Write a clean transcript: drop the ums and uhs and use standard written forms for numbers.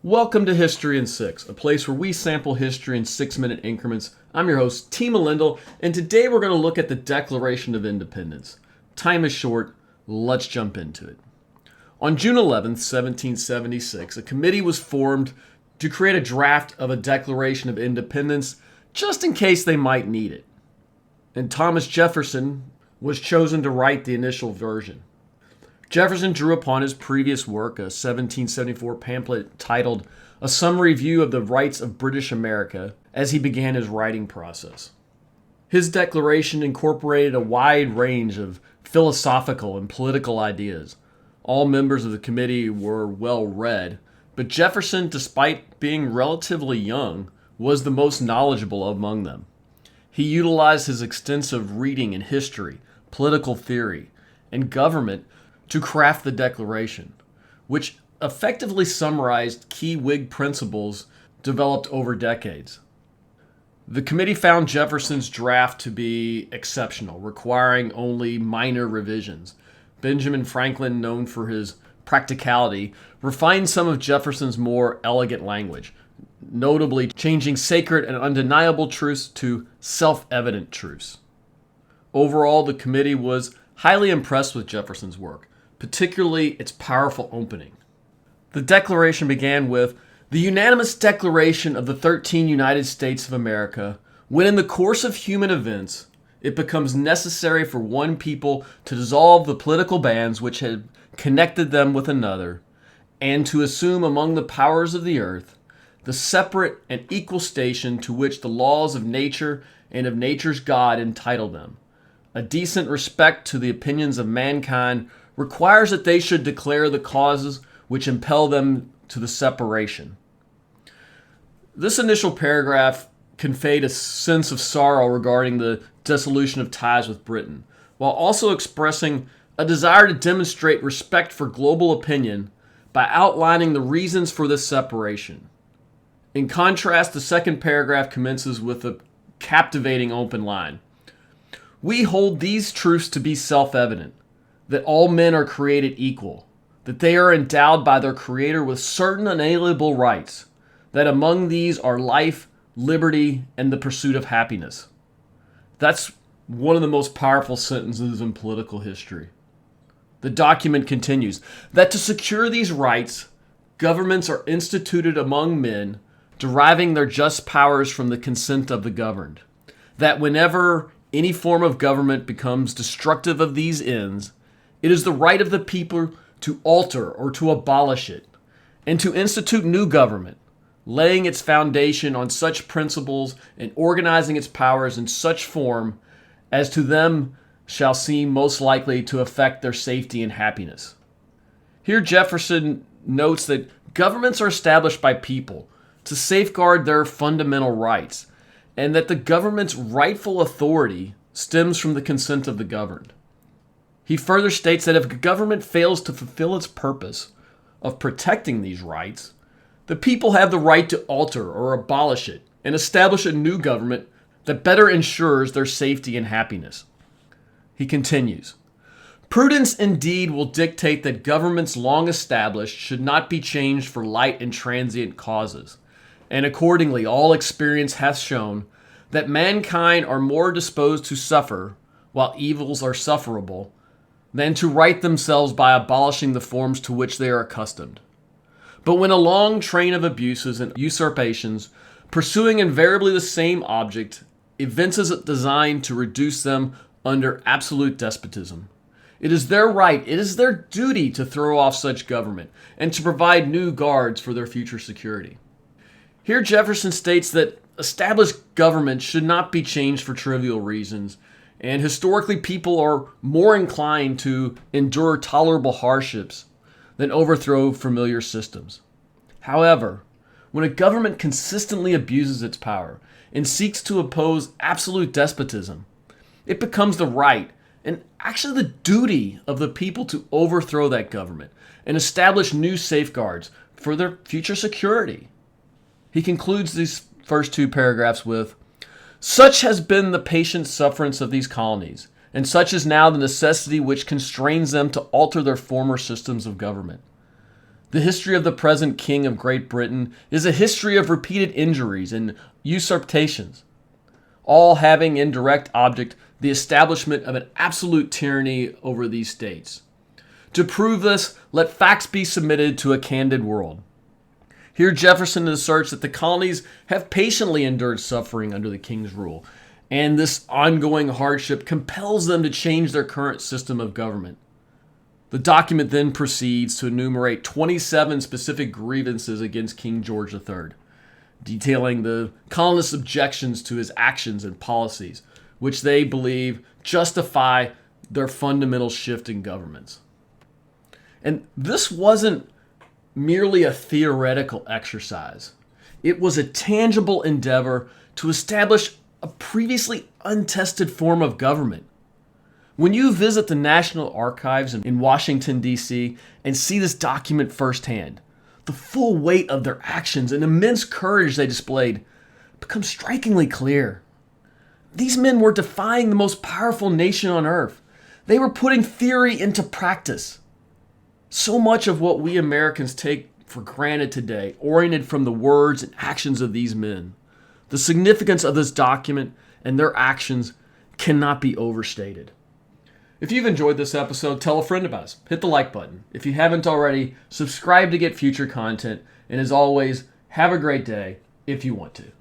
Welcome to History in 6, a place where we sample history in 6-minute increments. I'm your host, T. Melindle, and today we're going to look at the Declaration of Independence. Time is short, let's jump into it. On June 11th, 1776, a committee was formed to create a draft of a Declaration of Independence just in case they might need it. And Thomas Jefferson was chosen to write the initial version. Jefferson drew upon his previous work, a 1774 pamphlet titled A Summary View of the Rights of British America, as he began his writing process. His declaration incorporated a wide range of philosophical and political ideas. All members of the committee were well read, but Jefferson, despite being relatively young, was the most knowledgeable among them. He utilized his extensive reading in history, political theory, and government to craft the Declaration, which effectively summarized key Whig principles developed over decades. The committee found Jefferson's draft to be exceptional, requiring only minor revisions. Benjamin Franklin, known for his practicality, refined some of Jefferson's more elegant language, notably changing sacred and undeniable truths to self-evident truths. Overall, the committee was highly impressed with Jefferson's work, particularly its powerful opening. The Declaration began with the unanimous declaration of the 13 United States of America, when in the course of human events, it becomes necessary for one people to dissolve the political bands which had connected them with another, and to assume among the powers of the earth the separate and equal station to which the laws of nature and of nature's God entitle them. A decent respect to the opinions of mankind requires that they should declare the causes which impel them to the separation. This initial paragraph conveyed a sense of sorrow regarding the dissolution of ties with Britain, while also expressing a desire to demonstrate respect for global opinion by outlining the reasons for this separation. In contrast, the second paragraph commences with a captivating open line. We hold these truths to be self-evident, that all men are created equal, that they are endowed by their Creator with certain unalienable rights, that among these are life, liberty, and the pursuit of happiness. That's one of the most powerful sentences in political history. The document continues that to secure these rights, governments are instituted among men, deriving their just powers from the consent of the governed, that whenever any form of government becomes destructive of these ends, it is the right of the people to alter or to abolish it, and to institute new government, laying its foundation on such principles and organizing its powers in such form as to them shall seem most likely to affect their safety and happiness. Here Jefferson notes that governments are established by people to safeguard their fundamental rights, and that the government's rightful authority stems from the consent of the governed. He further states that if a government fails to fulfill its purpose of protecting these rights, the people have the right to alter or abolish it and establish a new government that better ensures their safety and happiness. He continues, prudence indeed will dictate that governments long established should not be changed for light and transient causes, and accordingly all experience hath shown that mankind are more disposed to suffer, while evils are sufferable, than to right themselves by abolishing the forms to which they are accustomed. But when a long train of abuses and usurpations, pursuing invariably the same object, evinces a design to reduce them under absolute despotism, it is their right, it is their duty to throw off such government and to provide new guards for their future security. Here Jefferson states that established government should not be changed for trivial reasons, and historically people are more inclined to endure tolerable hardships than overthrow familiar systems. However, when a government consistently abuses its power and seeks to oppose absolute despotism, it becomes the right and actually the duty of the people to overthrow that government and establish new safeguards for their future security. He concludes these first two paragraphs with, such has been the patient sufferance of these colonies, and such is now the necessity which constrains them to alter their former systems of government. The history of the present King of Great Britain is a history of repeated injuries and usurpations, all having in direct object the establishment of an absolute tyranny over these states. To prove this, let facts be submitted to a candid world. Here Jefferson asserts that the colonies have patiently endured suffering under the king's rule, and this ongoing hardship compels them to change their current system of government. The document then proceeds to enumerate 27 specific grievances against King George III, detailing the colonists' objections to his actions and policies, which they believe justify their fundamental shift in governments. And this wasn't merely a theoretical exercise. It was a tangible endeavor to establish a previously untested form of government. When you visit the National Archives in Washington, D.C., and see this document firsthand, the full weight of their actions and immense courage they displayed becomes strikingly clear. These men were defying the most powerful nation on earth. They were putting theory into practice. So much of what we Americans take for granted today oriented from the words and actions of these men. The significance of this document and their actions cannot be overstated. If you've enjoyed this episode, tell a friend about us. Hit the like button. If you haven't already, subscribe to get future content. And as always, have a great day if you want to.